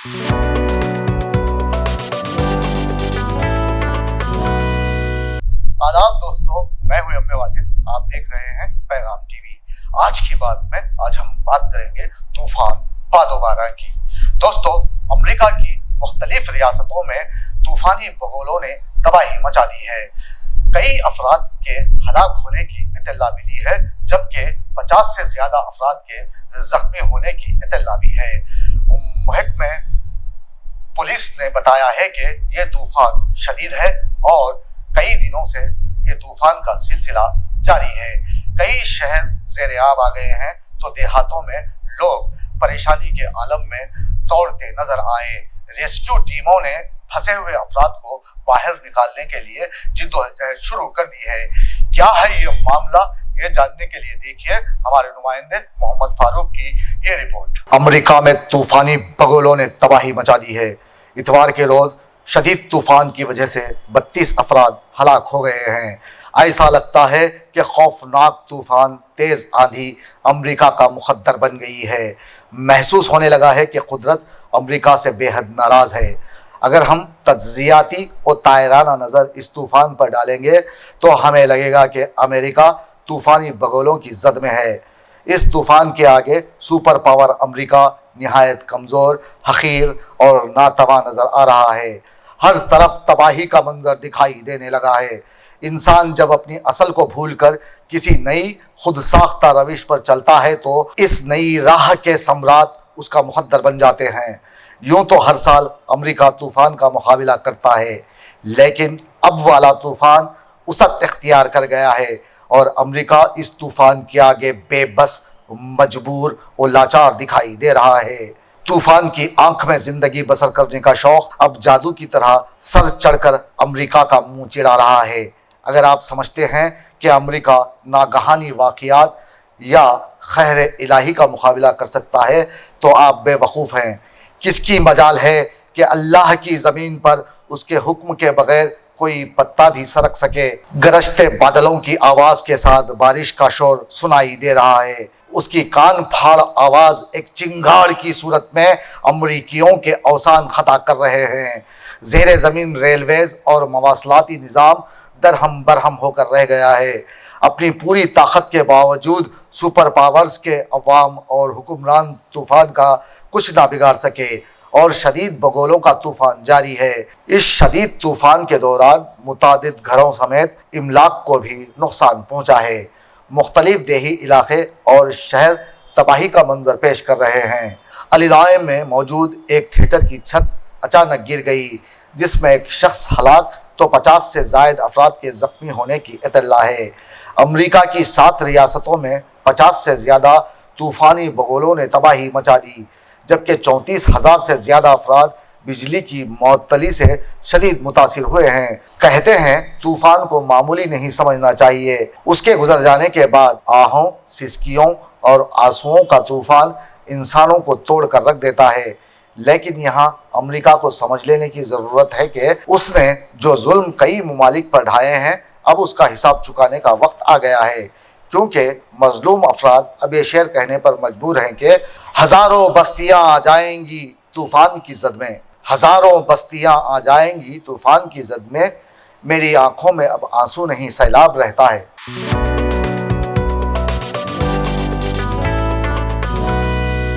आदाब दोस्तों, मैं हूं एम ए वाजिद। आप देख रहे हैं पैगाम टीवी। आज की बात में आज हम बात करेंगे तूफान बादोबारा की। दोस्तों, अमेरिका की मुख्तलिफ रियासतों में तूफानी बगोलों ने तबाही मचा दी है। कई अफराद के हलाक होने की इत्तला मिली है, जबकि 50 से ज्यादा अफराद के जख्मी होने की इत्तला भी है। महकमे पुलिस ने बताया है कि ये तूफान शदीद है और कई दिनों से ये तूफान का सिलसिला जारी है। कई शहर ज़ेरे आब आ गए हैं तो देहातों में लोग परेशानी के आलम में दौड़ते नजर आए। रेस्क्यू टीमों ने फंसे हुए अफराद को बाहर निकालने के लिए जिद्दोजहद शुरू कर दी है। क्या है ये मामला, ये जानने के लिए देखिए हमारे नुमाइंदे मोहम्मद फारूक की ये रिपोर्ट। अमेरिका में तूफानी बगोलों ने तबाही मचा दी है। इतवार के रोज शदीद तूफान की वजह से 32 अफराद हलाक हो गए हैं। ऐसा लगता है कि खौफनाक तूफान, तेज आंधी अमेरिका का मुकद्दर बन गई है। महसूस होने लगा है कि कुदरत अमेरिका से बेहद नाराज है। अगर हम तज्जियाती और तायराना नज़र इस तूफान पर डालेंगे तो हमें लगेगा कि अमेरिका तूफानी बगोलों की जद में है। इस तूफान के आगे सुपर पावर अमेरिका निहायत कमज़ोर, हकीर और नातवा नज़र आ रहा है। हर तरफ तबाही का मंजर दिखाई देने लगा है। इंसान जब अपनी असल को भूलकर किसी नई खुद साख्ता रविश पर चलता है तो इस नई राह के सम्राट उसका मुकद्दर बन जाते हैं। यूं तो हर साल अमेरिका तूफान का मुकाबला करता है, लेकिन अब वाला तूफान उसत इख्तियार कर गया है और अमेरिका इस तूफान के आगे बेबस, मजबूर और लाचार दिखाई दे रहा है। तूफान की आंख में जिंदगी बसर करने का शौक अब जादू की तरह सर चढ़कर अमेरिका का मुंह चिढ़ा रहा है। अगर आप समझते हैं कि अमेरिका नागहानी वाक़ियात या खैर इलाही का मुकाबला कर सकता है तो आप बेवकूफ़ हैं। किसकी मजाल है कि अल्लाह की ज़मीन पर उसके हुक्म के बगैर कोई पत्ता भी सरक सके। गरजते बादलों की आवाज़ के साथ बारिश का शोर सुनाई दे रहा है। उसकी कान फाड़ आवाज़ एक चिंगाड़ की सूरत में अमरीकियों के अवसान खता कर रहे हैं। ज़ेरे ज़मीन रेलवेज़ और मवासलाती निज़ाम दरहम बरहम होकर रह गया है। अपनी पूरी ताकत के बावजूद सुपर पावर्स के अवाम और हुक्मरान तूफ़ान का कुछ ना बिगाड़ सके और शदीद बगोलों का तूफ़ान जारी है। इस शदीद तूफ़ान के दौरान मुतादिद घरों समेत इमलाक को भी नुकसान पहुँचा है। मुख्तलिफ देही इलाके और शहर तबाही का मंजर पेश कर रहे हैं। अलीलाय में मौजूद एक थिएटर की छत अचानक गिर गई, जिसमें एक शख्स हलाक तो 50 से ज़ायद अफराद के ज़ख्मी होने की इत्तला है। अमेरिका की 7 रियासतों में 50 से ज़्यादा तूफ़ानी बगोलों ने तबाही मचा दी, जबकि 34,000 से ज़्यादा अफराद बिजली की मअतली से शदीद मुतासिर हुए हैं। कहते हैं तूफान को मामूली नहीं समझना चाहिए। उसके गुजर जाने के बाद आहों, सिसकियों और आंसुओं का तूफान इंसानों को तोड़ कर रख देता है। लेकिन यहाँ अमेरिका को समझ लेने की ज़रूरत है कि उसने जो जुल्म कई ममालिक पर ढाए हैं, अब उसका हिसाब चुकाने का वक्त आ गया है, क्योंकि मजलूम अफराद अब ये शेर कहने पर मजबूर हैं कि हज़ारों बस्तियाँ आ जाएंगी तूफ़ान की जद में, हज़ारों बस्तियाँ आ जाएंगी तूफ़ान की जद में, मेरी आंखों में अब आंसू नहीं सैलाब रहता है।